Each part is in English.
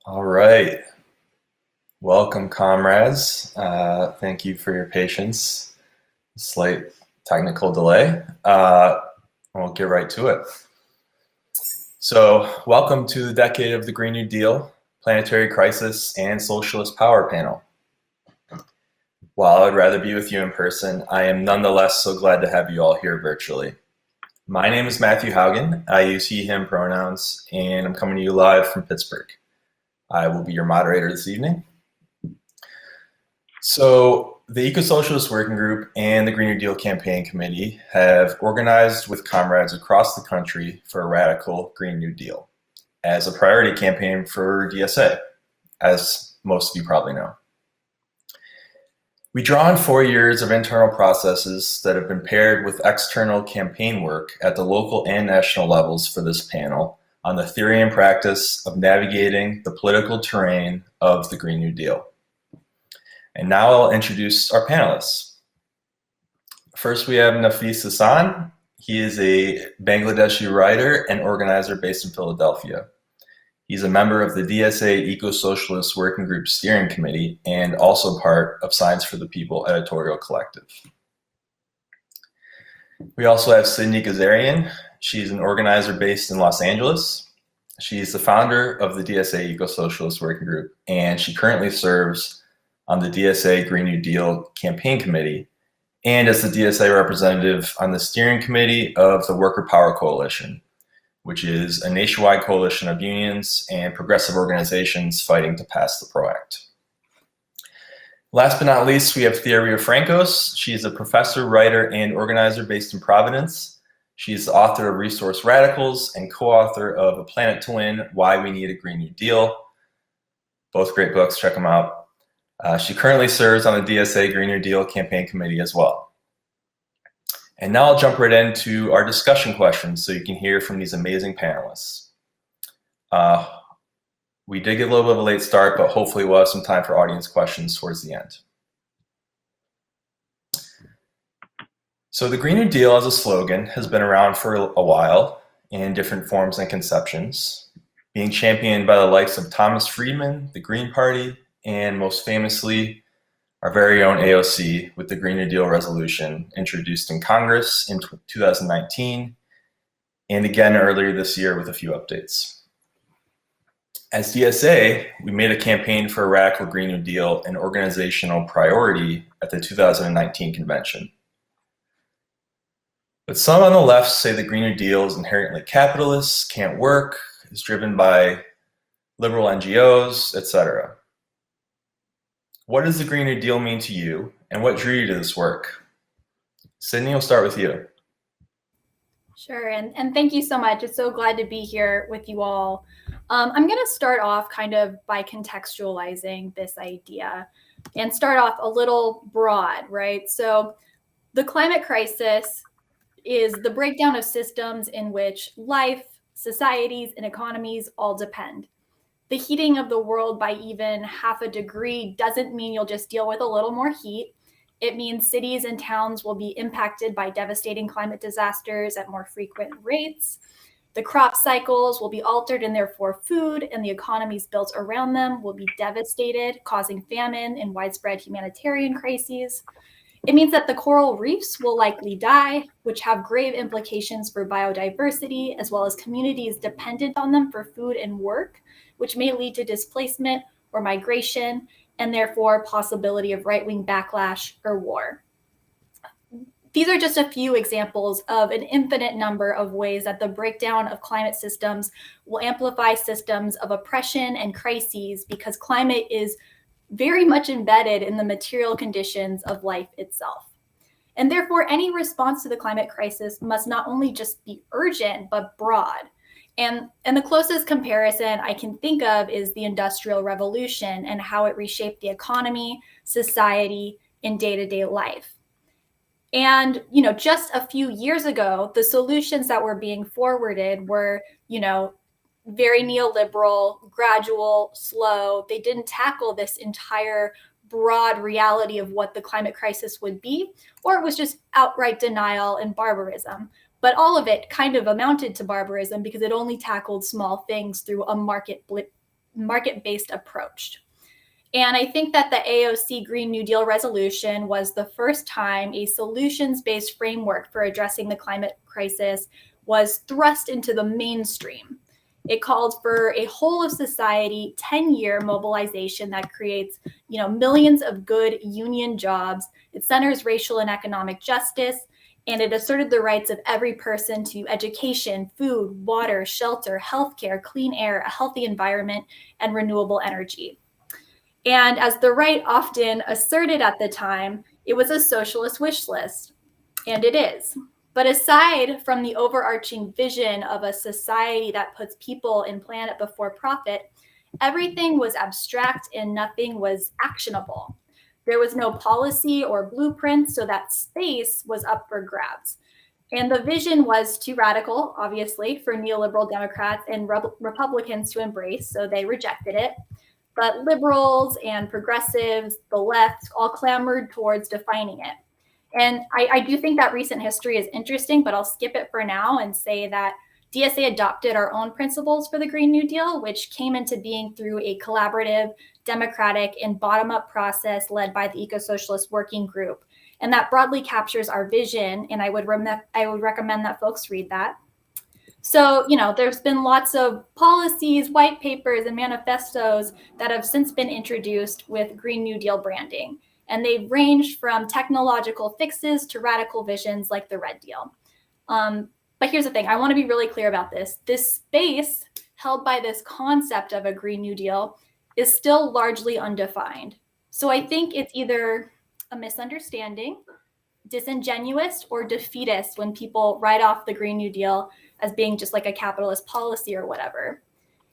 All right. Welcome, comrades. Thank you for your patience. Slight technical delay. We'll get right to it. So, welcome to the decade of the Green New Deal, Planetary Crisis, and Socialist Power panel. While I'd rather be with you in person, I am nonetheless so glad to have you all here virtually. My name is Matthew Haugen. I use he, him pronouns, and I'm coming to you live from Pittsburgh. I will be your moderator this evening. So the Eco-Socialist Working Group and the Green New Deal Campaign Committee have organized with comrades across the country for a radical Green New Deal as a priority campaign for DSA, as most of you probably know. We draw on 4 years of internal processes that have been paired with external campaign work at the local and national levels for this panel on the theory and practice of navigating the political terrain of the Green New Deal. And now I'll introduce our panelists. First, we have Nafis Hassan. He is a Bangladeshi writer and organizer based in Philadelphia. He's a member of the DSA Eco-Socialist Working Group Steering Committee and also part of Science for the People editorial collective. We also have Sydney Gazarian. She's an organizer based in Los Angeles. She's the founder of the DSA Eco-Socialist Working Group, and she currently serves on the DSA Green New Deal Campaign Committee and as the DSA representative on the steering committee of the Worker Power Coalition, which is a nationwide coalition of unions and progressive organizations fighting to pass the PRO Act. Last but not least, we have Thea Riofrancos. She's a professor, writer, and organizer based in Providence. She's the author of Resource Radicals and co-author of A Planet to Win, Why We Need a Green New Deal. Both great books, check them out. She currently serves on the DSA Green New Deal Campaign Committee as well. And now I'll jump right into our discussion questions so you can hear from these amazing panelists. We did get a little bit of a late start, but hopefully we'll have some time for audience questions towards the end. So the Green New Deal as a slogan has been around for a while in different forms and conceptions, being championed by the likes of Thomas Friedman, the Green Party, and most famously, our very own AOC with the Green New Deal resolution introduced in Congress in 2019, and again earlier this year with a few updates. As DSA, we made a campaign for a radical Green New Deal an organizational priority at the 2019 convention. But some on the left say the Green New Deal is inherently capitalist, can't work, is driven by liberal NGOs, etc. What does the Green New Deal mean to you, and what drew you to this work? Sydney, we'll start with you. Sure, and thank you so much. It's so glad to be here with you all. I'm going to start off kind of by contextualizing this idea and start off a little broad, right? So the climate crisis is the breakdown of systems in which life, societies, and economies all depend. The heating of the world by even 0.5 degree doesn't mean you'll just deal with a little more heat. It means cities and towns will be impacted by devastating climate disasters at more frequent rates. The crop cycles will be altered and therefore food and the economies built around them will be devastated, causing famine and widespread humanitarian crises. It means that the coral reefs will likely die, which have grave implications for biodiversity, as well as communities dependent on them for food and work, which may lead to displacement or migration, and therefore possibility of right-wing backlash or war. These are just a few examples of an infinite number of ways that the breakdown of climate systems will amplify systems of oppression and crises, because climate is very much embedded in the material conditions of life itself. And therefore, any response to the climate crisis must not only just be urgent, but broad. And the closest comparison I can think of is the Industrial Revolution and how it reshaped the economy, society, and day-to-day life. And, just a few years ago, the solutions that were being forwarded were, very neoliberal, gradual, slow. They didn't tackle this entire broad reality of what the climate crisis would be, or it was just outright denial and barbarism. But all of it kind of amounted to barbarism because it only tackled small things through a market market-based approach. And I think that the AOC Green New Deal resolution was the first time a solutions-based framework for addressing the climate crisis was thrust into the mainstream. It called for a whole of society 10-year mobilization that creates, millions of good union jobs. It centers racial and economic justice, and it asserted the rights of every person to education, food, water, shelter, healthcare, clean air, a healthy environment, and renewable energy. And as the right often asserted at the time, it was a socialist wish list, and it is. But aside from the overarching vision of a society that puts people and planet before profit, everything was abstract and nothing was actionable. There was no policy or blueprint, so that space was up for grabs. And the vision was too radical, obviously, for neoliberal Democrats and Republicans to embrace, so they rejected it. But liberals and progressives, the left, all clamored towards defining it. And I do think that recent history is interesting, but I'll skip it for now and say that DSA adopted our own principles for the Green New Deal, which came into being through a collaborative, democratic, and bottom-up process led by the Eco-Socialist Working Group. And that broadly captures our vision, and I would recommend that folks read that. So, there's been lots of policies, white papers, and manifestos that have since been introduced with Green New Deal branding. And they've ranged from technological fixes to radical visions like the Red Deal. But here's the thing, I want to be really clear about this. This space held by this concept of a Green New Deal is still largely undefined. So I think it's either a misunderstanding, disingenuous, or defeatist when people write off the Green New Deal as being just like a capitalist policy or whatever.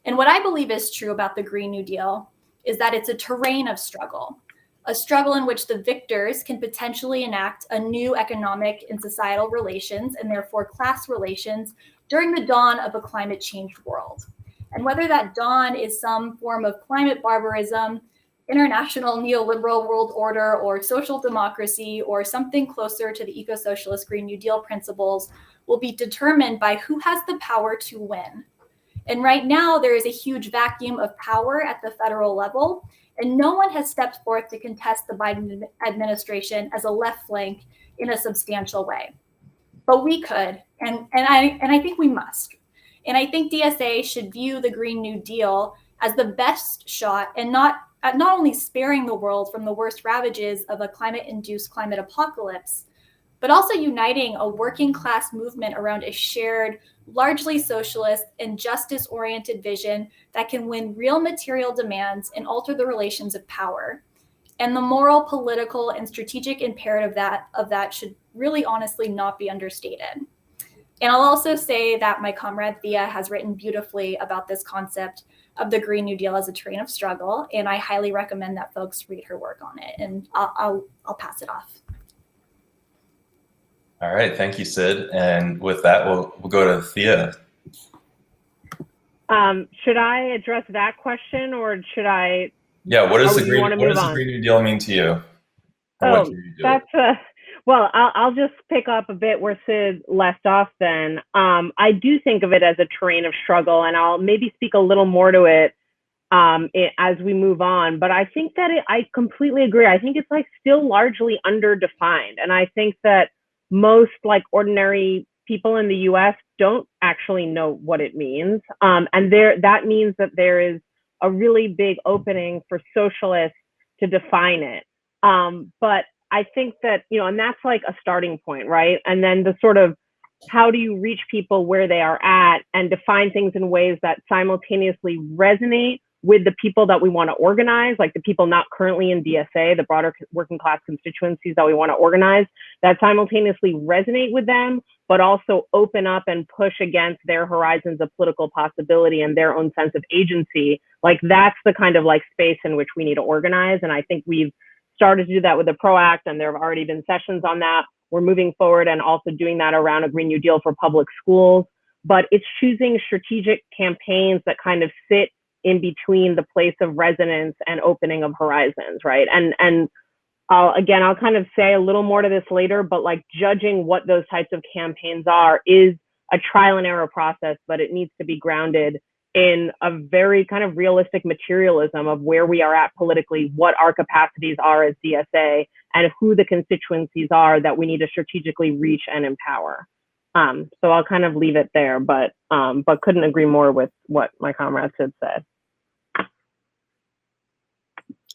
And what I believe is true about the Green New Deal is that it's a terrain of struggle, a struggle in which the victors can potentially enact a new economic and societal relations, and therefore class relations, during the dawn of a climate change world. And whether that dawn is some form of climate barbarism, international neoliberal world order, or social democracy, or something closer to the eco-socialist Green New Deal principles, will be determined by who has the power to win. And right now, there is a huge vacuum of power at the federal level, and no one has stepped forth to contest the Biden administration as a left flank in a substantial way. But we could, and I think we must. And I think DSA should view the Green New Deal as the best shot, and not only sparing the world from the worst ravages of a climate-induced climate apocalypse, but also uniting a working class movement around a shared, largely socialist and justice-oriented vision that can win real material demands and alter the relations of power. And the moral, political, and strategic imperative of that should really honestly not be understated. And I'll also say that my comrade Thea has written beautifully about this concept of the Green New Deal as a terrain of struggle, and I highly recommend that folks read her work on it. And I'll pass it off. All right, thank you, Sid. And with that, we'll go to Thea. Should I address that question, or should I? Yeah, what does the Green New Deal mean to you? Oh, that's well, I'll just pick up a bit where Sid left off then. I do think of it as a terrain of struggle, and I'll maybe speak a little more to it as we move on. But I think that I completely agree. I think it's still largely underdefined. And I think that most ordinary people in the US don't actually know what it means. And that means that there is a really big opening for socialists to define it. But I think that, and that's a starting point, right? And then the sort of, how do you reach people where they are at and define things in ways that simultaneously resonate with the people that we want to organize, like the people not currently in DSA, the broader working class constituencies that we want to organize, that simultaneously resonate with them, but also open up and push against their horizons of political possibility and their own sense of agency. That's the kind of space in which we need to organize. And I think we've started to do that with the PRO Act, and there have already been sessions on that. We're moving forward and also doing that around a Green New Deal for public schools. But it's choosing strategic campaigns that kind of sit in between the place of resonance and opening of horizons, right? And I'll kind of say a little more to this later, but judging what those types of campaigns are is a trial and error process, but it needs to be grounded in a very kind of realistic materialism of where we are at politically, what our capacities are as DSA, and who the constituencies are that we need to strategically reach and empower. So I'll kind of leave it there, but couldn't agree more with what my comrades had said.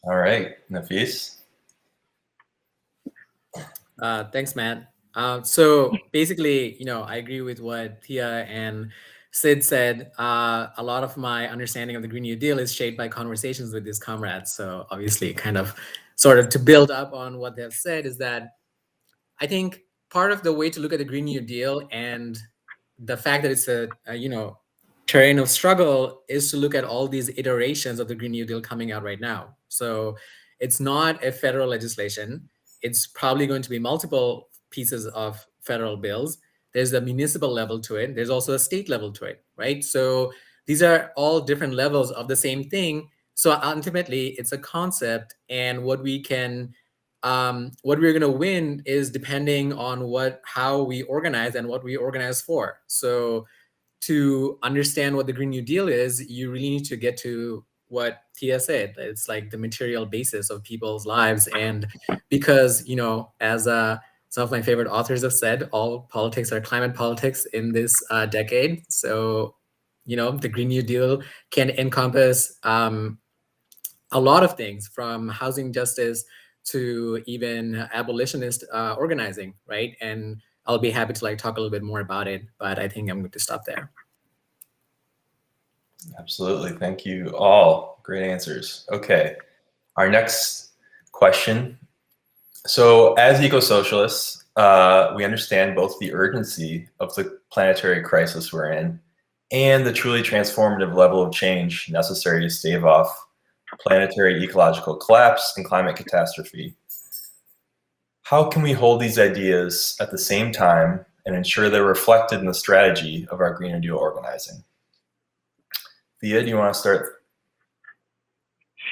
All right, Nafis. Thanks, Matt. So basically, I agree with what Tia and Sid said. A lot of my understanding of the Green New Deal is shaped by conversations with these comrades. So obviously, kind of sort of to build up on what they've said is that I think part of the way to look at the Green New Deal and the fact that it's a terrain of struggle is to look at all these iterations of the Green New Deal coming out right now. So it's not a federal legislation. It's probably going to be multiple pieces of federal bills. There's the municipal level to it. There's also a state level to it, right? So these are all different levels of the same thing. So ultimately, it's a concept, and what we're going to win is depending on how we organize and what we organize for. So to understand what the Green New Deal is, you really need to get to what Tia said. It's like the material basis of people's lives. And because, as some of my favorite authors have said, all politics are climate politics in this decade. So, the Green New Deal can encompass a lot of things, from housing justice to even abolitionist organizing, right? And I'll be happy to talk a little bit more about it, but I think I'm going to stop there. Absolutely. Thank you all. Great answers. Okay. Our next question. So as eco-socialists, we understand both the urgency of the planetary crisis we're in and the truly transformative level of change necessary to stave off planetary ecological collapse and climate catastrophe. How can we hold these ideas at the same time and ensure they're reflected in the strategy of our Green New Deal organizing? Thea, do you want to start?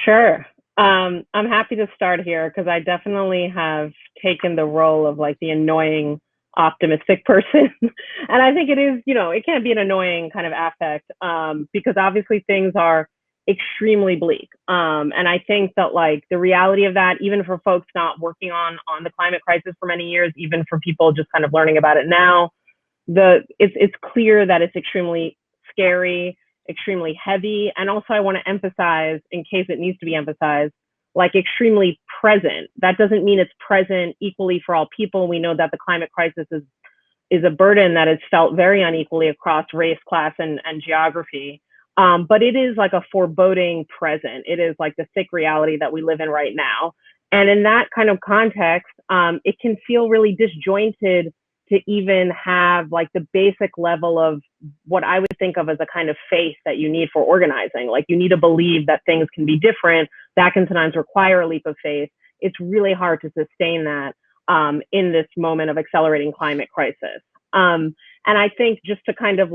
Sure. I'm happy to start here because I definitely have taken the role of the annoying optimistic person. And I think it is, it can be an annoying kind of affect because obviously things are extremely bleak. And I think that the reality of that, even for folks not working on the climate crisis for many years, even for people just kind of learning about it now, it's clear that it's extremely scary, extremely heavy. And also I want to emphasize, in case it needs to be emphasized, extremely present. That doesn't mean it's present equally for all people. We know that the climate crisis is a burden that is felt very unequally across race, class, and geography. But it is a foreboding present. It is the thick reality that we live in right now. And in that kind of context, it can feel really disjointed to even have the basic level of what I would think of as a kind of faith that you need for organizing. You need to believe that things can be different. That can sometimes require a leap of faith. It's really hard to sustain that in this moment of accelerating climate crisis. And I think just to kind of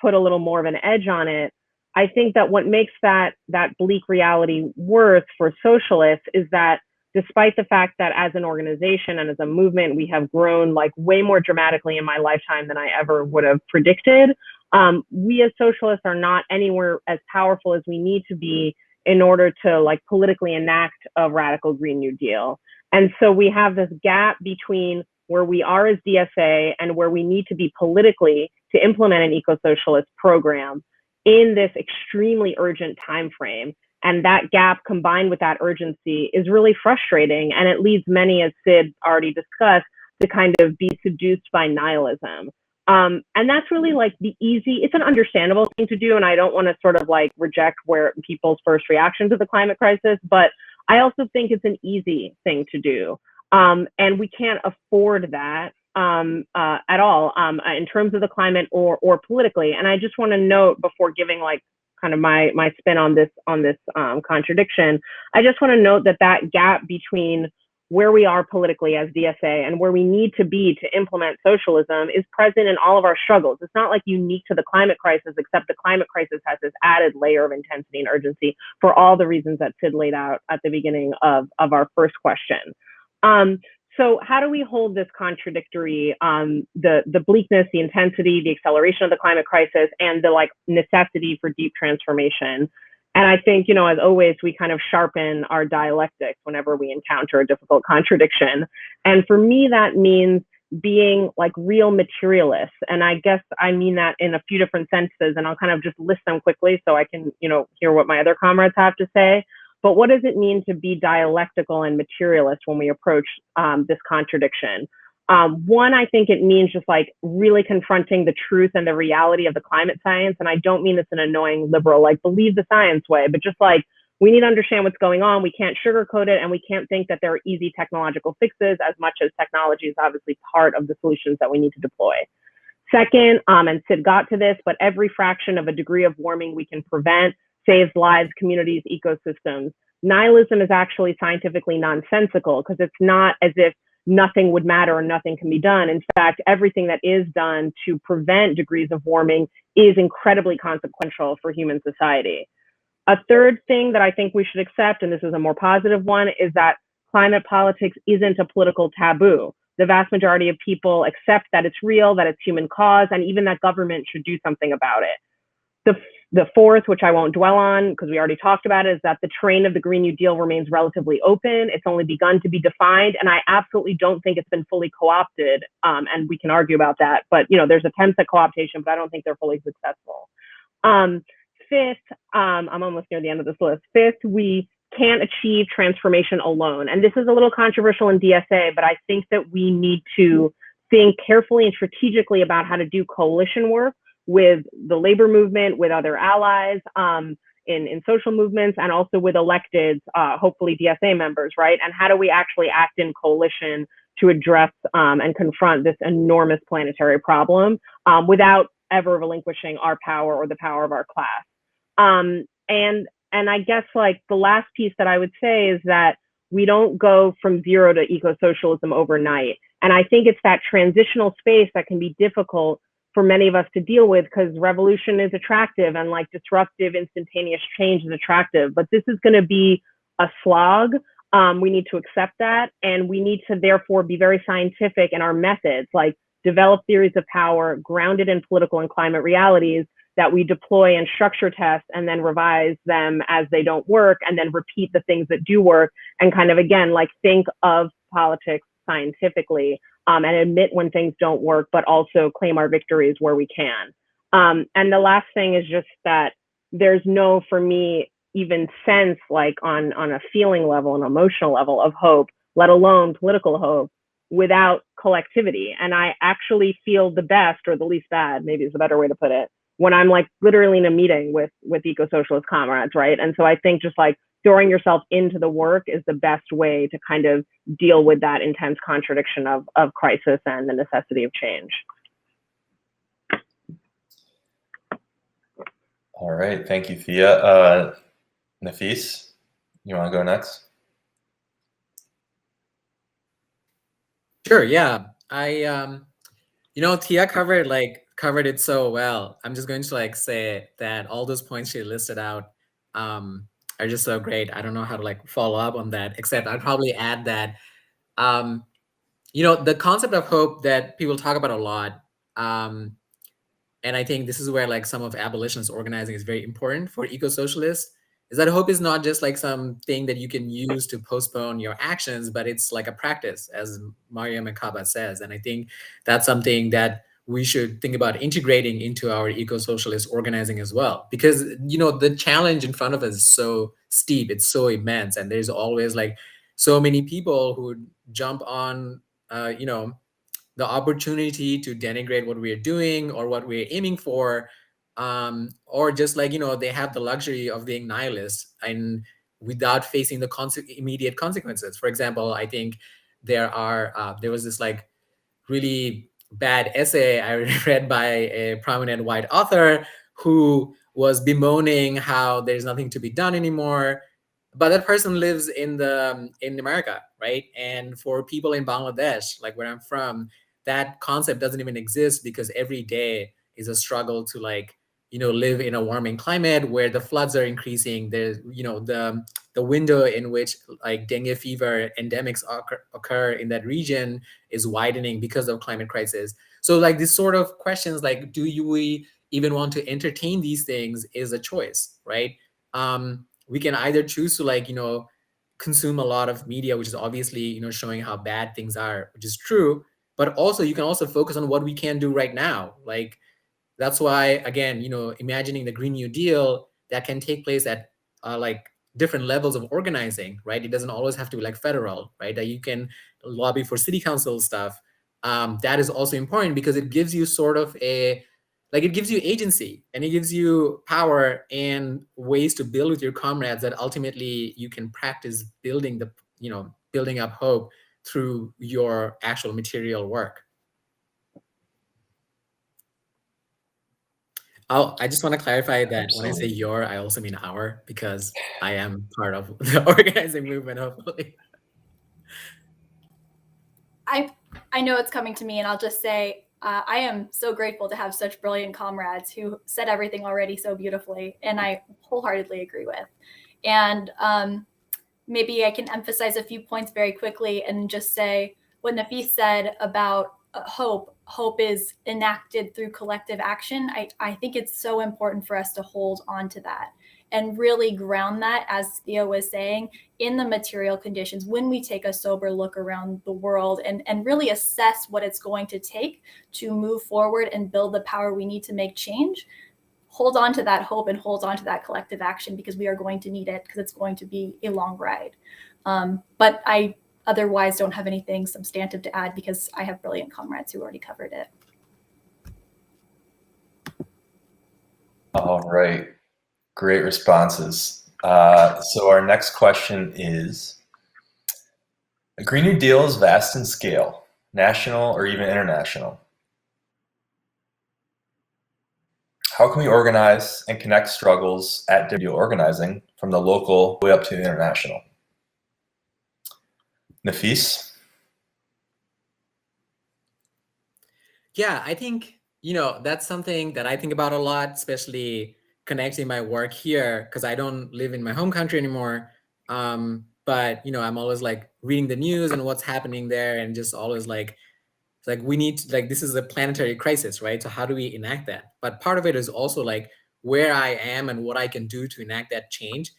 put a little more of an edge on it, I think that what makes that bleak reality worse for socialists is that despite the fact that as an organization and as a movement, we have grown way more dramatically in my lifetime than I ever would have predicted, we as socialists are not anywhere as powerful as we need to be in order to politically enact a radical Green New Deal. And so we have this gap between where we are as DSA and where we need to be politically to implement an eco-socialist program in this extremely urgent time frame. And that gap combined with that urgency is really frustrating. And it leads many, as Sid already discussed, to kind of be seduced by nihilism. And that's really it's an understandable thing to do. And I don't want to sort of reject where people's first reaction to the climate crisis, but I also think it's an easy thing to do. And we can't afford that at all in terms of the climate or politically. And I just want to note before giving kind of my spin on this contradiction, I just want to note that gap between where we are politically as DSA and where we need to be to implement socialism is present in all of our struggles. It's not unique to the climate crisis, except the climate crisis has this added layer of intensity and urgency for all the reasons that Sid laid out at the beginning of our first question. So how do we hold this contradictory, the bleakness, the intensity, the acceleration of the climate crisis, and the like necessity for deep transformation? And I think, you know, as always, we kind of sharpen our dialectics whenever we encounter a difficult contradiction. And for me, that means being like real materialists. And I guess I mean that in a few different senses, and I'll kind of just list them quickly so I can, you know, hear what my other comrades have to say. But what does it mean to be dialectical and materialist when we approach this contradiction? One, I think it means just like really confronting the truth and the reality of the climate science. And I don't mean this in an annoying liberal, like believe the science way, but just like we need to understand what's going on. We can't sugarcoat it, and we can't think that there are easy technological fixes as much as technology is obviously part of the solutions that we need to deploy. Second, and Sid got to this, but every fraction of a degree of warming we can prevent saves lives, communities, ecosystems. Nihilism is actually scientifically nonsensical because it's not as if nothing would matter or nothing can be done. In fact, everything that is done to prevent degrees of warming is incredibly consequential for human society. A third thing that I think we should accept, and this is a more positive one, is that climate politics isn't a political taboo. The vast majority of people accept that it's real, that it's human cause, and even that government should do something about it. The fourth, which I won't dwell on because we already talked about it, is that the terrain of the Green New Deal remains relatively open. It's only begun to be defined, and I absolutely don't think it's been fully co-opted, and we can argue about that. But you know, there's attempts at co-optation, but I don't think they're fully successful. Fifth, I'm almost near the end of this list. Fifth, we can't achieve transformation alone. And this is a little controversial in DSA, but I think that we need to think carefully and strategically about how to do coalition work with the labor movement, with other allies, in social movements, and also with elected, hopefully DSA members, right? And how do we actually act in coalition to address and confront this enormous planetary problem without ever relinquishing our power or the power of our class? And I guess like the last piece that I would say is that we don't go from zero to eco-socialism overnight. And I think it's that transitional space that can be difficult for many of us to deal with, because revolution is attractive and like disruptive, instantaneous change is attractive, but this is going to be a slog. We need to accept that, and we need to therefore be very scientific in our methods, like develop theories of power grounded in political and climate realities that we deploy and structure test and then revise them as they don't work, and then repeat the things that do work, and kind of again like think of politics scientifically, and admit when things don't work, but also claim our victories where we can. And the last thing is just that there's no, for me, even sense like on a feeling level, an emotional level of hope, let alone political hope, without collectivity. And I actually feel the best, or the least bad, maybe is a better way to put it, when I'm like literally in a meeting with eco-socialist comrades, right? And so I think just like throwing yourself into the work is the best way to kind of deal with that intense contradiction of crisis and the necessity of change. All right, thank you, Thea. Nafis, you want to go next? Sure, yeah. You know, Thea covered it so well. I'm just going to like say that all those points she listed out are just so great. I don't know how to like follow up on that, except I'd probably add that, you know, the concept of hope that people talk about a lot, and I think this is where like some of abolitionist organizing is very important for eco-socialists, is that hope is not just like something that you can use to postpone your actions, but it's like a practice, as Maria Makaba says. And I think that's something that we should think about integrating into our eco-socialist organizing as well, because you know the challenge in front of us is so steep, it's so immense, and there's always like so many people who jump on you know, the opportunity to denigrate what we're doing or what we're aiming for, or just like, you know, they have the luxury of being nihilist and without facing the immediate consequences. For example, I think there was this like really bad essay I read by a prominent white author who was bemoaning how there's nothing to be done anymore. But that person lives in America, right? And for people in Bangladesh, like where I'm from, that concept doesn't even exist, because every day is a struggle to like, you know, live in a warming climate where the floods are increasing. There's, you know, the the window in which like dengue fever endemics occur in that region is widening because of climate crisis. So like these sort of questions, like we even want to entertain these things, is a choice, right? We can either choose to like, consume a lot of media, which is obviously, showing how bad things are, which is true, but also you can also focus on what we can do right now. Like, that's why, again, imagining the Green New Deal, that can take place at like different levels of organizing, right? It doesn't always have to be like federal, right? That you can lobby for city council stuff. That is also important because it gives you sort of it gives you agency, and it gives you power and ways to build with your comrades that ultimately you can practice building building up hope through your actual material work. I just want to clarify that when I say your, I also mean our, because I am part of the organizing movement, hopefully. I know it's coming to me, and I'll just say I am so grateful to have such brilliant comrades who said everything already so beautifully, and I wholeheartedly agree with. And maybe I can emphasize a few points very quickly and just say what Nafis said about hope is enacted through collective action. I think it's so important for us to hold on to that and really ground that, as Theo was saying, in the material conditions when we take a sober look around the world and really assess what it's going to take to move forward and build the power we need to make change. Hold on to that hope and hold on to that collective action, because we are going to need it, because it's going to be a long ride. But I otherwise don't have anything substantive to add, because I have brilliant comrades who already covered it. All right. Great responses. So our next question is, a Green New Deal is vast in scale, national or even international. How can we organize and connect struggles at individual organizing from the local way up to the international? Nafis? Yeah, I think, that's something that I think about a lot, especially connecting my work here, because I don't live in my home country anymore. But, I'm always like reading the news and what's happening there, and just always like, it's like we need to, like, this is a planetary crisis, right? So how do we enact that? But part of it is also like where I am and what I can do to enact that change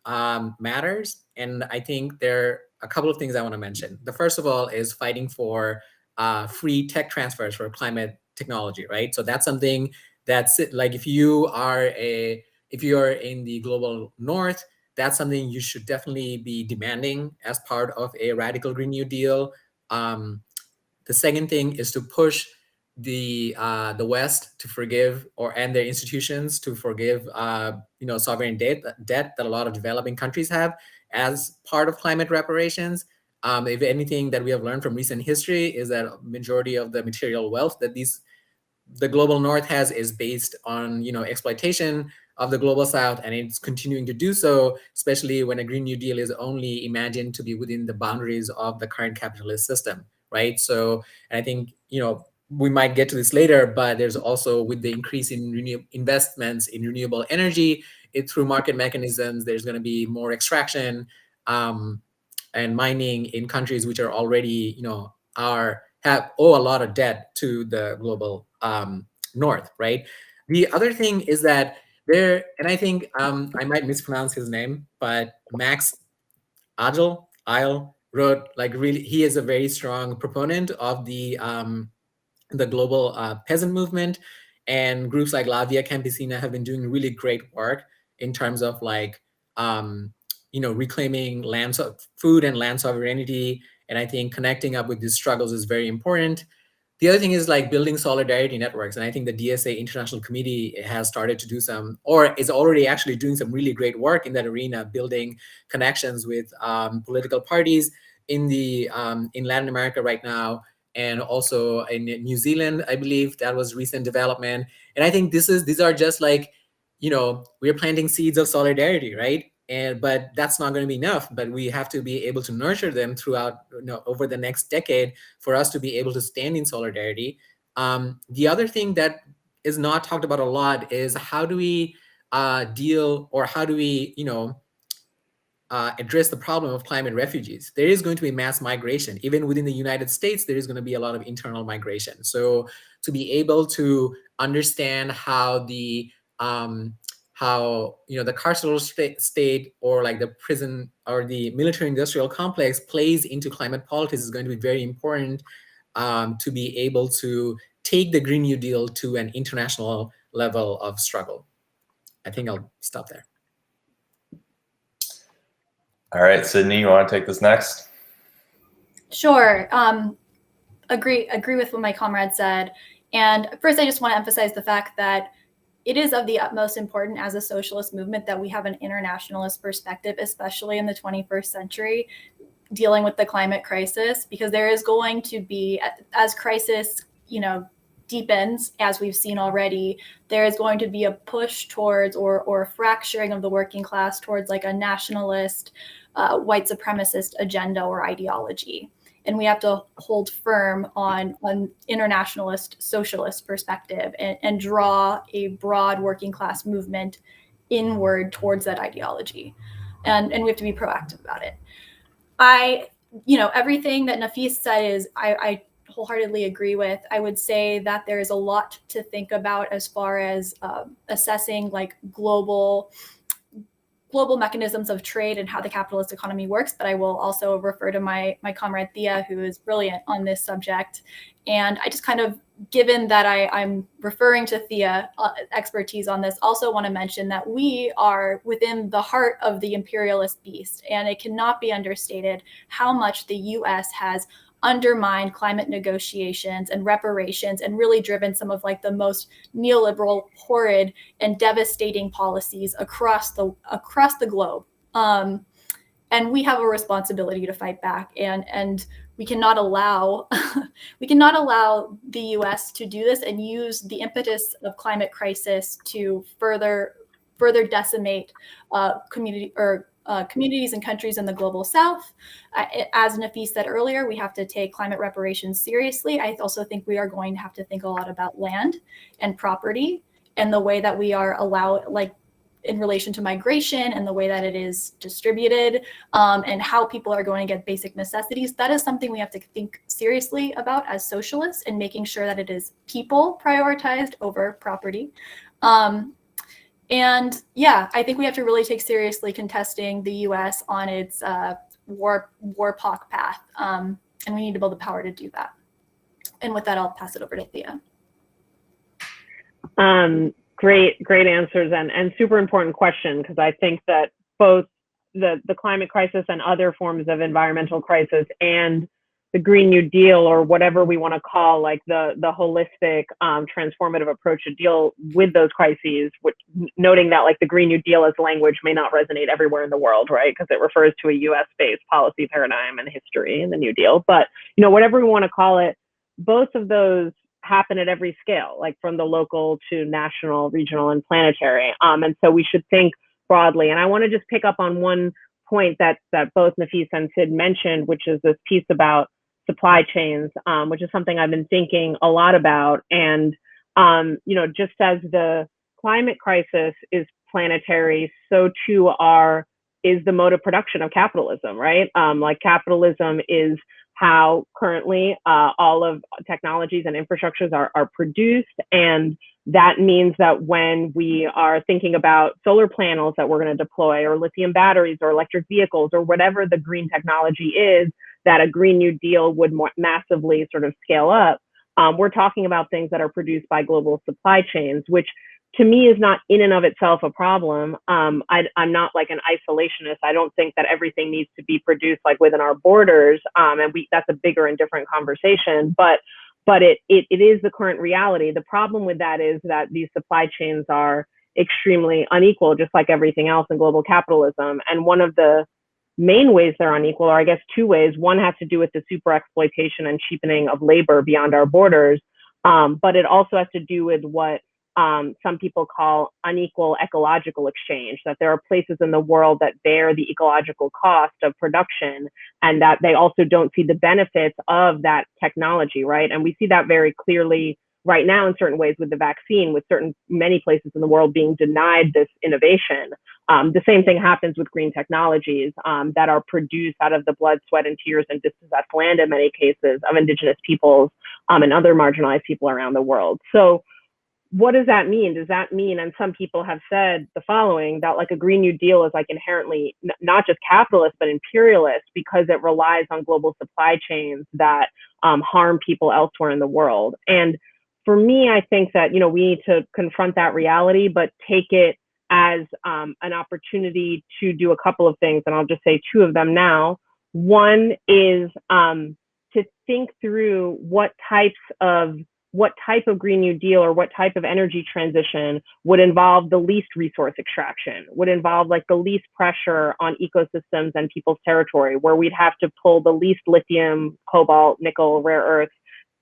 matters. And I think there are a couple of things I want to mention. The first of all is fighting for free tech transfers for climate technology, right? So that's something that's like, if you're in the global north, that's something you should definitely be demanding as part of a radical Green New Deal. The second thing is to push the West to forgive, and their institutions to forgive sovereign debt that a lot of developing countries have as part of climate reparations. If anything that we have learned from recent history is that majority of the material wealth that the global north has is based on exploitation of the global south, and it's continuing to do so, especially when a Green New Deal is only imagined to be within the boundaries of the current capitalist system, right? So, and I think we might get to this later, but there's also, with the increase in investments in renewable energy, through market mechanisms, there's going to be more extraction and mining in countries which are already owe a lot of debt to the global north, right? The other thing is that and I think I might mispronounce his name, but Max Agel wrote, like, really, he is a very strong proponent of the global peasant movement, and groups like La Via Campesina have been doing really great work in terms of like reclaiming food and land sovereignty. And I think connecting up with these struggles is very important. The other thing is like building solidarity networks. And I think the DSA International Committee has started to do or is already actually doing some really great work in that arena, building connections with political parties in Latin America right now, and also in New Zealand, I believe that was recent development. And I think these are just like, we're planting seeds of solidarity, right? But that's not going to be enough. But we have to be able to nurture them throughout, over the next decade, for us to be able to stand in solidarity. The other thing that is not talked about a lot is how do we deal, or how do we, address the problem of climate refugees. There is going to be mass migration. Even within the United States, there is going to be a lot of internal migration. So to be able to understand how the the carceral state or like the prison or the military industrial complex plays into climate politics is going to be very important to be able to take the Green New Deal to an international level of struggle. I think I'll stop there. All right, Sydney, you want to take this next? Sure. Agree with what my comrade said. And first, I just want to emphasize the fact that it is of the utmost importance as a socialist movement that we have an internationalist perspective, especially in the 21st century, dealing with the climate crisis, because there is going to be, as crisis, deepens, as we've seen already, there is going to be a push towards or a fracturing of the working class towards like a nationalist, white supremacist agenda or ideology. And we have to hold firm on internationalist socialist perspective and draw a broad working class movement inward towards that ideology. And we have to be proactive about it. Everything that Nafis said is I wholeheartedly agree with. I would say that there is a lot to think about as far as assessing like global mechanisms of trade and how the capitalist economy works. But I will also refer to my comrade Thea, who is brilliant on this subject. And I just kind of, given that I'm referring to Thea expertise on this, also want to mention that we are within the heart of the imperialist beast. And it cannot be understated how much the US has undermined climate negotiations and reparations and really driven some of like the most neoliberal, horrid, and devastating policies across the globe. And we have a responsibility to fight back, and we cannot allow the US to do this and use the impetus of climate crisis to further decimate communities and countries in the global south. As Nafis said earlier, we have to take climate reparations seriously. I also think we are going to have to think a lot about land and property and the way that we are allowed, like in relation to migration and the way that it is distributed, and how people are going to get basic necessities. That is something we have to think seriously about as socialists, and making sure that it is people prioritized over property. And yeah, I think we have to really take seriously contesting the US on its warpok path. And we need to build the power to do that. And with that, I'll pass it over to Thea. Great answers and super important question, because I think that both the climate crisis and other forms of environmental crisis and the Green New Deal, or whatever we want to call like the holistic transformative approach to deal with those crises, which, noting that like the Green New Deal as language may not resonate everywhere in the world, right? Because it refers to a US-based policy paradigm and history in the New Deal. But whatever we want to call it, both of those happen at every scale, like from the local to national, regional, and planetary. And so we should think broadly. And I want to just pick up on one point that both Nafis and Sid mentioned, which is this piece about supply chains, which is something I've been thinking a lot about. And, just as the climate crisis is planetary, so too is the mode of production of capitalism, right? Like capitalism is how currently all of technologies and infrastructures are produced. And that means that when we are thinking about solar panels that we're going to deploy, or lithium batteries, or electric vehicles, or whatever the green technology is that a Green New Deal would massively sort of scale up, we're talking about things that are produced by global supply chains, which to me is not in and of itself a problem. I'm not like an isolationist. I don't think that everything needs to be produced like within our borders. And that's a bigger and different conversation, but it is the current reality. The problem with that is that these supply chains are extremely unequal, just like everything else in global capitalism. And one of the main ways they're unequal, or I guess two ways. One has to do with the super exploitation and cheapening of labor beyond our borders. But it also has to do with what some people call unequal ecological exchange, that there are places in the world that bear the ecological cost of production, and that they also don't see the benefits of that technology, right? And we see that very clearly right now in certain ways with the vaccine, with many places in the world being denied this innovation. The same thing happens with green technologies that are produced out of the blood, sweat, and tears and dispossessed land in many cases of indigenous peoples and other marginalized people around the world. So what does that mean? Does that mean, and some people have said the following, that like a Green New Deal is like inherently not just capitalist, but imperialist because it relies on global supply chains that harm people elsewhere in the world. And for me, I think that, you know, we need to confront that reality, but take it as an opportunity to do a couple of things. And I'll just say two of them now. One is to think through what type of Green New Deal or what type of energy transition would involve the least resource extraction, would involve like the least pressure on ecosystems and people's territory, where we'd have to pull the least lithium, cobalt, nickel, rare earths,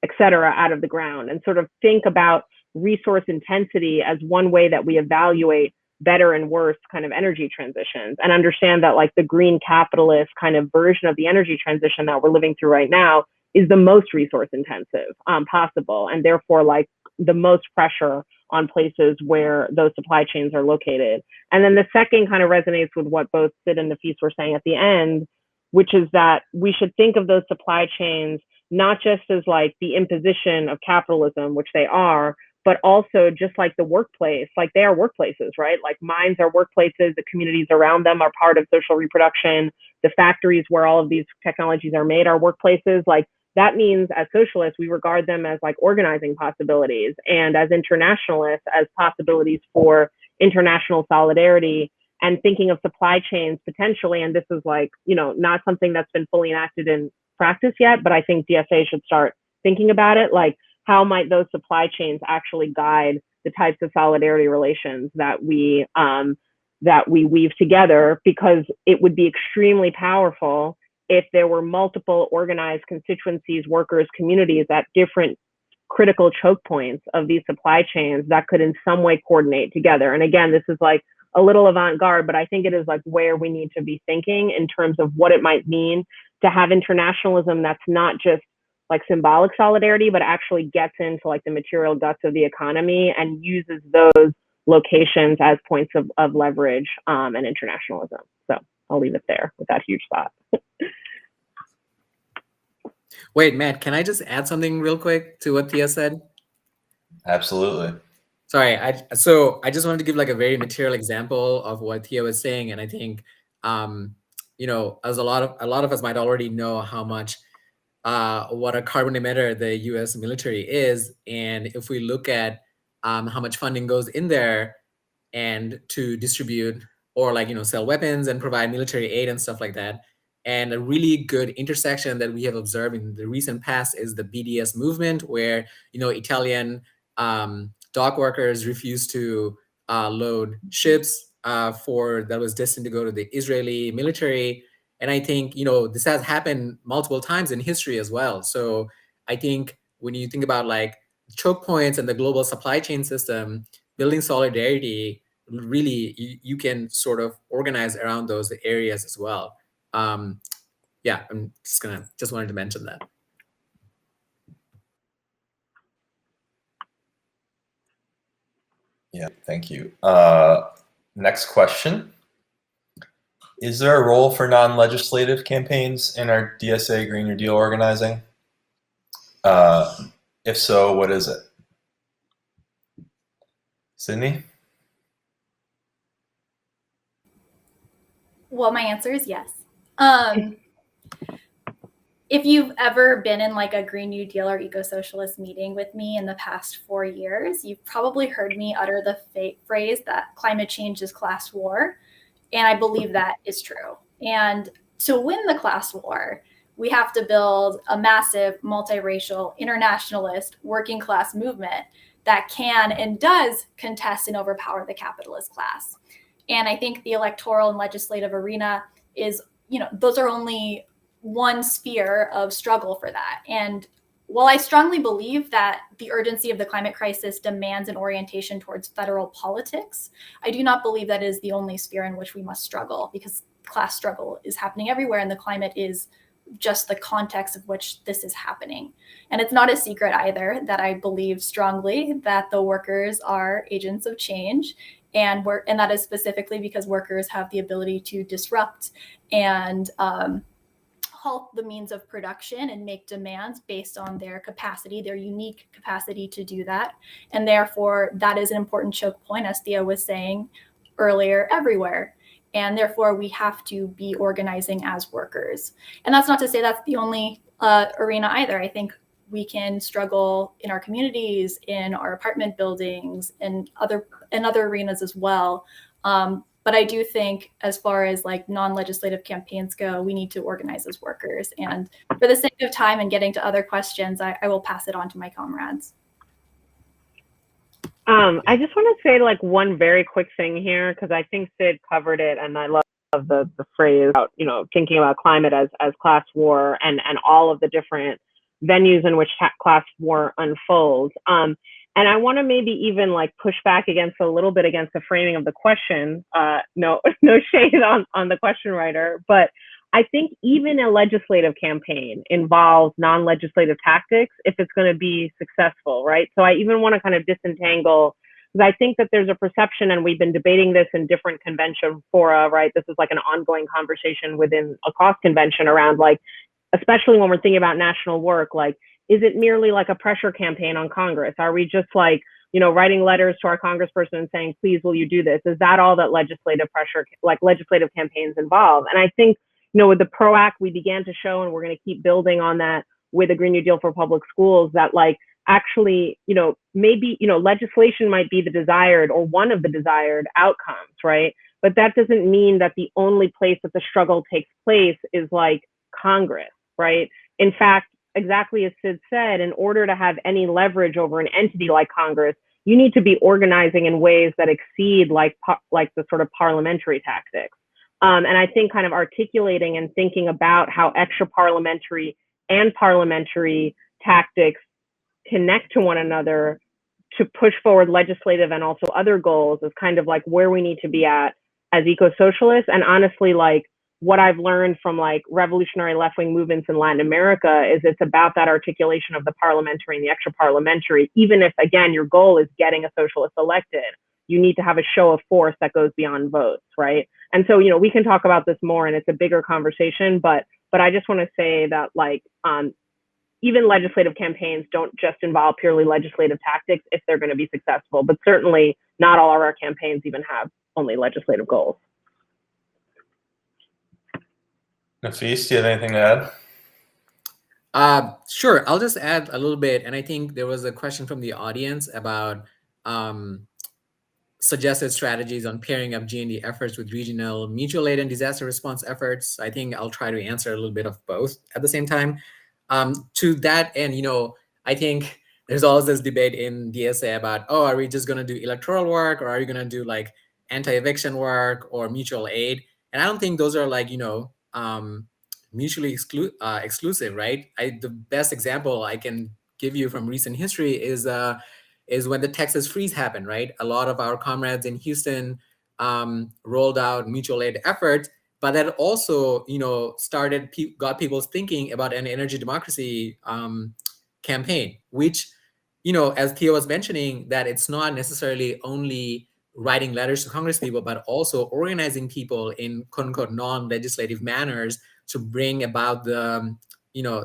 et cetera, out of the ground, and sort of think about resource intensity as one way that we evaluate better and worse kind of energy transitions, and understand that like the green capitalist kind of version of the energy transition that we're living through right now is the most resource intensive possible, and therefore like the most pressure on places where those supply chains are located. And then the second kind of resonates with what both Sid and Nafis were saying at the end, which is that we should think of those supply chains not just as like the imposition of capitalism, which they are, but also just like the workplace, like they are workplaces, right? Like mines are workplaces, the communities around them are part of social reproduction, the factories where all of these technologies are made are workplaces. Like that means as socialists, we regard them as like organizing possibilities, and as internationalists as possibilities for international solidarity and thinking of supply chains potentially. And this is like, you know, not something that's been fully enacted in practice yet, but I think DSA should start thinking about it. Like, how might those supply chains actually guide the types of solidarity relations that we weave together? Because it would be extremely powerful if there were multiple organized constituencies, workers, communities at different critical choke points of these supply chains that could in some way coordinate together. And again, this is like a little avant-garde, but I think it is like where we need to be thinking in terms of what it might mean to have internationalism that's not just like symbolic solidarity, but actually gets into like the material guts of the economy and uses those locations as points of leverage and internationalism. So I'll leave it there with that huge thought. Wait, Matt, can I just add something real quick to what Thea said? Absolutely. Sorry, so I just wanted to give like a very material example of what Thea was saying, and I think, you know, as a lot of us might already know how much what a carbon emitter the U.S. military is, and if we look at how much funding goes in there and to distribute or like, you know, sell weapons and provide military aid and stuff like that. And a really good intersection that we have observed in the recent past is the BDS movement, where, you know, Italian dock workers refused to load ships that was destined to go to the Israeli military. And I think, you know, this has happened multiple times in history as well. So I think when you think about like choke points and the global supply chain system, building solidarity, really you can sort of organize around those areas as well. Yeah, I'm just wanted to mention that. Yeah, thank you. Next question. Is there a role for non-legislative campaigns in our DSA Green New Deal organizing? If so, what is it? Sydney? Well, my answer is yes. If you've ever been in like a Green New Deal or eco-socialist meeting with me in the past 4 years, you've probably heard me utter the phrase that climate change is class war. And I believe that is true. And to win the class war, we have to build a massive multiracial, internationalist, working class movement that can and does contest and overpower the capitalist class. And I think the electoral and legislative arena is, you know, those are only one sphere of struggle for that. And while I strongly believe that the urgency of the climate crisis demands an orientation towards federal politics, I do not believe that is the only sphere in which we must struggle, because class struggle is happening everywhere, and the climate is just the context of which this is happening. And it's not a secret either that I believe strongly that the workers are agents of change, and that is specifically because workers have the ability to disrupt and halt the means of production and make demands based on their capacity, their unique capacity to do that. And therefore, that is an important choke point, as Thea was saying earlier, everywhere. And therefore, we have to be organizing as workers. And that's not to say that's the only arena either. I think we can struggle in our communities, in our apartment buildings, and other arenas as well. But I do think, as far as like non-legislative campaigns go, we need to organize as workers. And for the sake of time and getting to other questions, I will pass it on to my comrades. I just want to say like one very quick thing here, because I think Sid covered it, and I love the phrase about, you know, thinking about climate as class war and all of the different venues in which class war unfolds. And I want to maybe even like push back a little bit against the framing of the question. No shade on the question writer, but I think even a legislative campaign involves non-legislative tactics if it's going to be successful, right? So I even want to kind of disentangle, because I think that there's a perception, and we've been debating this in different convention fora, right? This is like an ongoing conversation within a cost convention around like, especially when we're thinking about national work, like, is it merely like a pressure campaign on Congress? Are we just like, you know, writing letters to our congressperson and saying, please, will you do this? Is that all that legislative pressure, like legislative campaigns involve? And I think, you know, with the PRO Act, we began to show, and we're going to keep building on that with the Green New Deal for public schools, that like, actually, you know, maybe, you know, legislation might be the desired or one of the desired outcomes, right? But that doesn't mean that the only place that the struggle takes place is like Congress, right? In fact, exactly as Sid said, in order to have any leverage over an entity like Congress, you need to be organizing in ways that exceed like the sort of parliamentary tactics. And I think kind of articulating and thinking about how extra parliamentary and parliamentary tactics connect to one another to push forward legislative and also other goals is kind of like where we need to be at as eco-socialists. And honestly, like what I've learned from like revolutionary left-wing movements in Latin America is it's about that articulation of the parliamentary and the extra parliamentary. Even if, again, your goal is getting a socialist elected, you need to have a show of force that goes beyond votes, right? And so, you know, we can talk about this more, and it's a bigger conversation, but I just want to say that like, even legislative campaigns don't just involve purely legislative tactics if they're going to be successful, but certainly not all of our campaigns even have only legislative goals. Nafis, do you have anything to add? Sure, I'll just add a little bit. And I think there was a question from the audience about suggested strategies on pairing up G&D efforts with regional mutual aid and disaster response efforts. I think I'll try to answer a little bit of both at the same time. To that end, you know, I think there's always this debate in DSA about, oh, are we just going to do electoral work, or are you going to do like anti-eviction work or mutual aid? And I don't think those are like, you know, mutually exclusive, right? The best example I can give you from recent history is when the Texas freeze happened, right? A lot of our comrades in Houston rolled out mutual aid efforts, but that also, you know, got people thinking about an energy democracy campaign, which, you know, as Theo was mentioning, that it's not necessarily only writing letters to Congress people, but also organizing people in quote unquote non-legislative manners to bring about the, you know,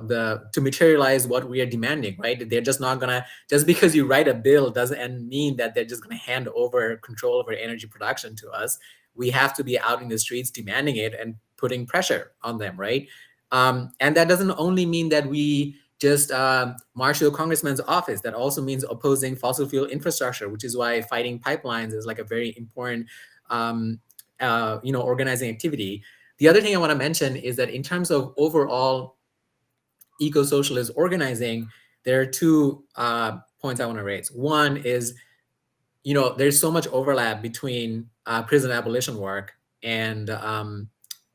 to materialize what we are demanding, right? They're just not gonna, just because you write a bill doesn't mean that they're just gonna hand over control over energy production to us. We have to be out in the streets demanding it and putting pressure on them, right? And that doesn't only mean that we just march to a congressman's office. That also means opposing fossil fuel infrastructure, which is why fighting pipelines is like a very important, you know, organizing activity. The other thing I want to mention is that in terms of overall eco-socialist organizing, there are two points I want to raise. One is, you know, there's so much overlap between prison abolition work and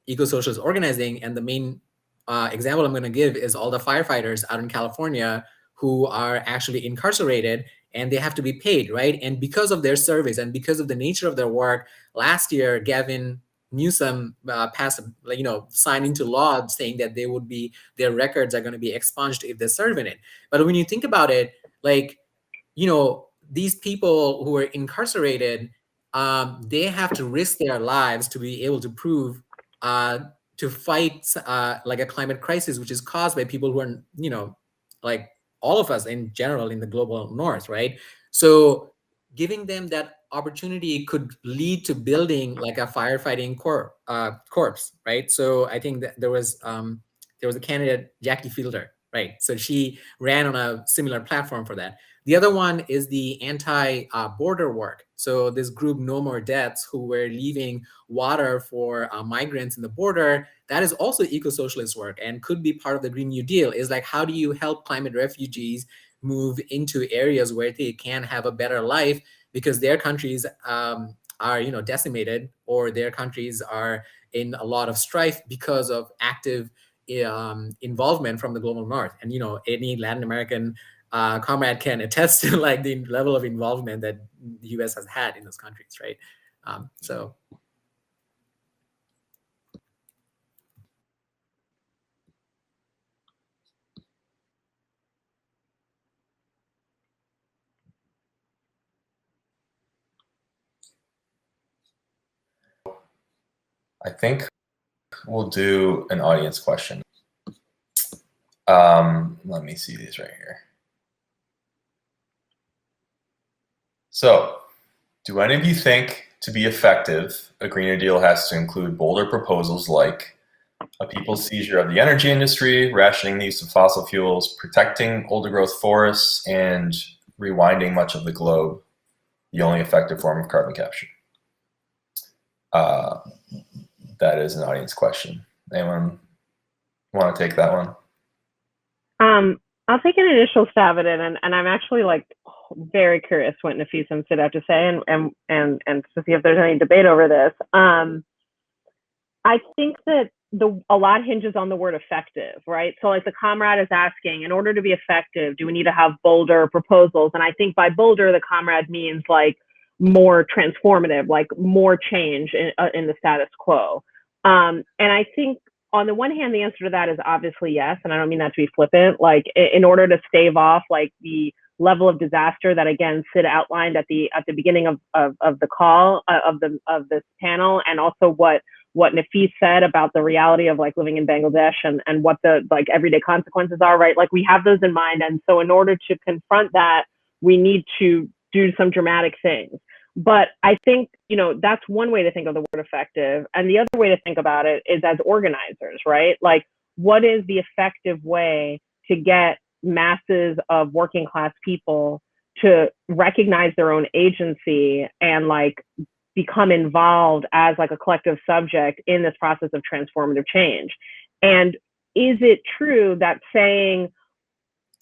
eco-socialist organizing. And the main example I'm going to give is all the firefighters out in California who are actually incarcerated and they have to be paid, right? And because of their service and because of the nature of their work, last year, Gavin Newsom passed, you know, signed into law saying that their records are going to be expunged if they serve in it. But when you think about it, like, you know, these people who are incarcerated, they have to risk their lives to be able to prove to fight like a climate crisis, which is caused by people who are, like all of us in general in the global north, right? So giving them that opportunity could lead to building like a firefighting corps, right? So I think that there was a candidate, Jackie Fielder, right? So she ran on a similar platform for that. The other one is the anti-border work. So this group, No More Deaths, who were leaving water for migrants in the border, that is also eco-socialist work and could be part of the Green New Deal. Is like, how do you help climate refugees move into areas where they can have a better life because their countries are, decimated, or their countries are in a lot of strife because of active involvement from the global north. And, any Latin American comrade can attest to like the level of involvement that the US has had in those countries, right? So. I think we'll do an audience question. Let me see these right here. So, do any of you think to be effective, a Green New Deal has to include bolder proposals like a people's seizure of the energy industry, rationing the use of fossil fuels, protecting older growth forests, and rewinding much of the globe, the only effective form of carbon capture? That is an audience question. Anyone want to take that one? I'll take an initial stab at it, and I'm actually like very curious what Nafisa and Sid have to say, and to see if there's any debate over this. I think that a lot hinges on the word effective, right? So like the comrade is asking, in order to be effective, do we need to have bolder proposals? And I think by bolder, the comrade means like more transformative, like more change in the status quo. And I think on the one hand, the answer to that is obviously yes. And I don't mean that to be flippant. Like in order to stave off like the level of disaster that again Sid outlined at the beginning of the call of this panel, and also what Nafis said about the reality of like living in Bangladesh and what the like everyday consequences are, right? Like we have those in mind. And so in order to confront that, we need to do some dramatic things. But I think, that's one way to think of the word effective. And the other way to think about it is as organizers, right? Like, what is the effective way to get masses of working class people to recognize their own agency and like become involved as like a collective subject in this process of transformative change? And is it true that saying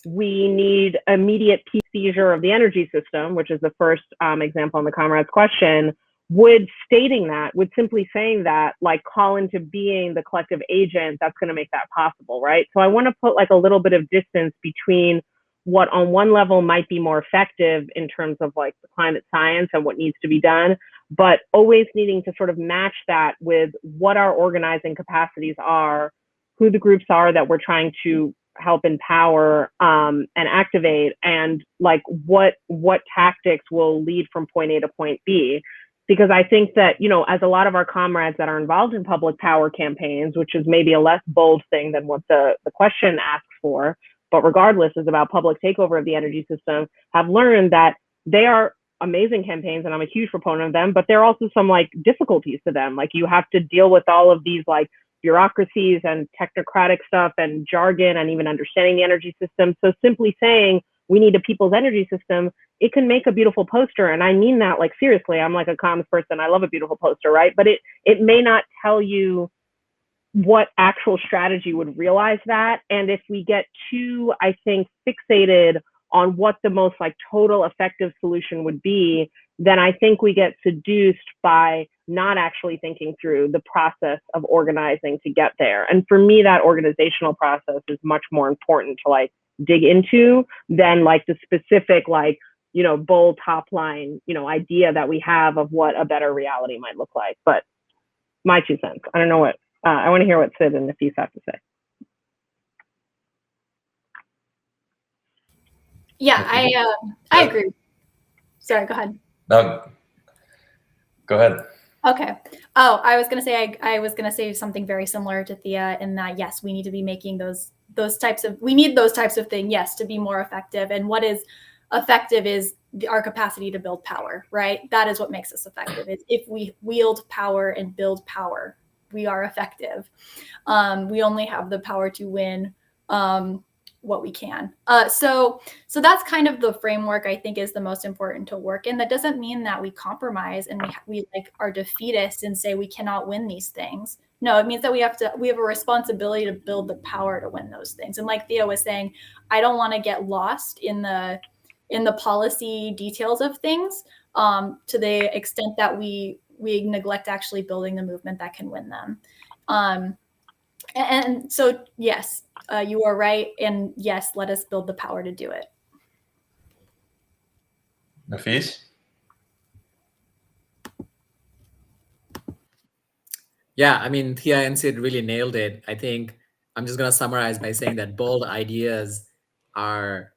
we need immediate peace seizure of the energy system, which is the first example in the comrade's question, would simply saying that like call into being the collective agent that's going to make that possible, right? So I want to put like a little bit of distance between what on one level might be more effective in terms of like the climate science and what needs to be done, but always needing to sort of match that with what our organizing capacities are, who the groups are that we're trying to help empower and activate, and like what tactics will lead from point A to point B. Because I think that, as a lot of our comrades that are involved in public power campaigns, which is maybe a less bold thing than what the question asks for, but regardless is about public takeover of the energy system, have learned that they are amazing campaigns and I'm a huge proponent of them, but there are also some like difficulties to them. Like you have to deal with all of these like bureaucracies and technocratic stuff and jargon and even understanding the energy system. So simply saying we need a people's energy system, it can make a beautiful poster. And I mean that like seriously, I'm like a comms person. I love a beautiful poster, right? But it may not tell you what actual strategy would realize that. And if we get too, I think, fixated on what the most like total effective solution would be, then I think we get seduced by not actually thinking through the process of organizing to get there. And for me, that organizational process is much more important to like dig into than like the specific like, bold top line, idea that we have of what a better reality might look like. But my 2 cents. I don't know what, I want to hear what Sid and Nafis have to say. Yeah, I agree. Sorry, go ahead. No, Go ahead. Okay. Oh, I was gonna say I was gonna say something very similar to Thea in that yes, we need to be making those types of things, yes, to be more effective. And what is effective is our capacity to build power, right? That is what makes us effective. Is if we wield power and build power, we are effective. We only have the power to win what we can. So that's kind of the framework I think is the most important to work in. That doesn't mean that we compromise and we like are defeatist and say we cannot win these things. No, it means that we have a responsibility to build the power to win those things. And like Theo was saying, I don't want to get lost in the policy details of things to the extent that we neglect actually building the movement that can win them. And so, yes, you are right. And yes, let us build the power to do it. Nafis? Yeah, I mean, Thea and Sid really nailed it. I think I'm just going to summarize by saying that bold ideas are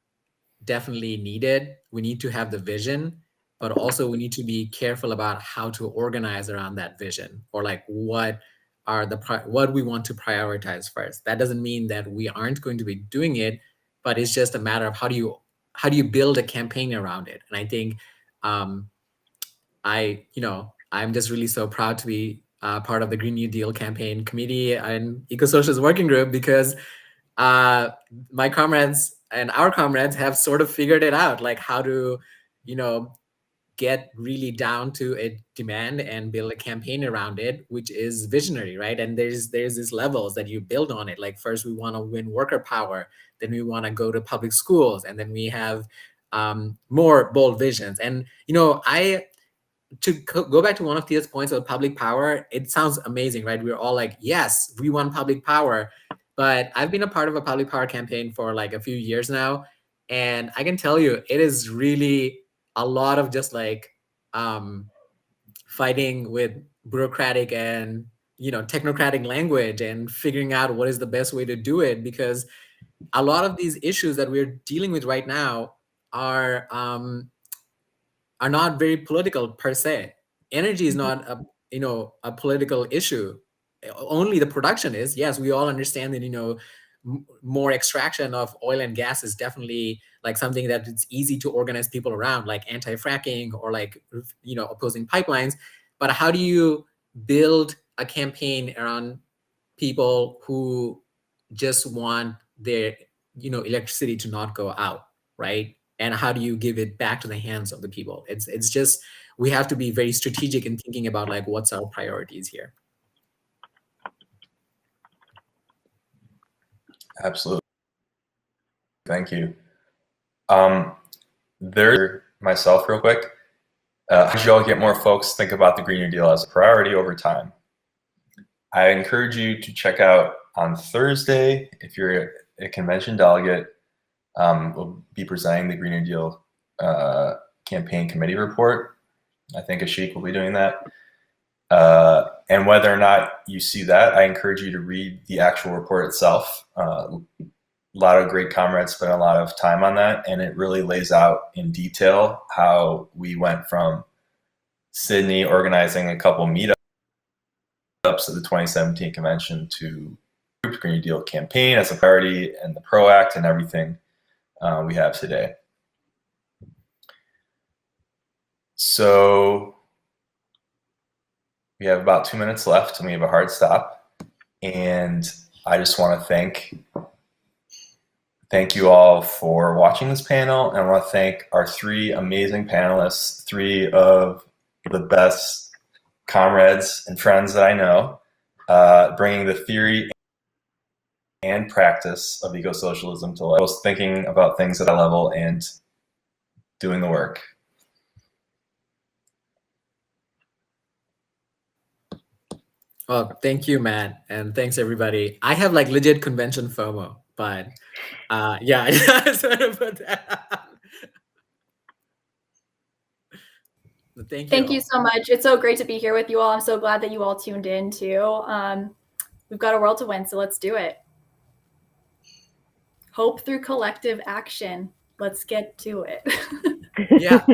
definitely needed. We need to have the vision, but also we need to be careful about how to organize around that vision, or like what we want to prioritize first. That doesn't mean that we aren't going to be doing it, but it's just a matter of how do you build a campaign around it. And I think I'm just really so proud to be part of the Green New Deal campaign committee and Eco-Socialist working group, because my comrades and our comrades have sort of figured it out, like how to, get really down to a demand and build a campaign around it, which is visionary, right? And there's these levels that you build on it. Like first we want to win worker power, then we want to go to public schools, and then we have more bold visions. And to go back to one of Thea's points about public power, it sounds amazing, right? We're all like, yes, we want public power. But I've been a part of a public power campaign for like a few years now. And I can tell you, it is really a lot of just like fighting with bureaucratic and, technocratic language and figuring out what is the best way to do it. Because a lot of these issues that we're dealing with right now are not very political per se. Energy is not a political issue. Only the production is. Yes, we all understand that more extraction of oil and gas is definitely like something that it's easy to organize people around, like anti-fracking or like opposing pipelines. But how do you build a campaign around people who just want their electricity to not go out, right? And how do you give it back to the hands of the people? It's just, we have to be very strategic in thinking about like what's our priorities here. Absolutely. Thank you. Myself real quick. How did you all get more folks to think about the Green New Deal as a priority over time? I encourage you to check out on Thursday, if you're a convention delegate, we'll be presenting the Green New Deal campaign committee report. I think Ashik will be doing that. And whether or not you see that, I encourage you to read the actual report itself. A lot of great comrades spent a lot of time on that, and it really lays out in detail how we went from Sydney organizing a couple meetups at the 2017 convention to the Green New Deal campaign as a priority and the PRO Act and everything we have today. So we have about 2 minutes left and we have a hard stop. And I just want to thank you all for watching this panel. And I want to thank our three amazing panelists, three of the best comrades and friends that I know, bringing the theory and practice of eco-socialism to life, both thinking about things at a level and doing the work. Oh, thank you, Matt, and thanks everybody. I have like legit convention FOMO, but yeah, I just want to put that. Thank you. Thank you so much. It's so great to be here with you all. I'm so glad that you all tuned in too. We've got a world to win, so let's do it. Hope through collective action. Let's get to it. Yeah.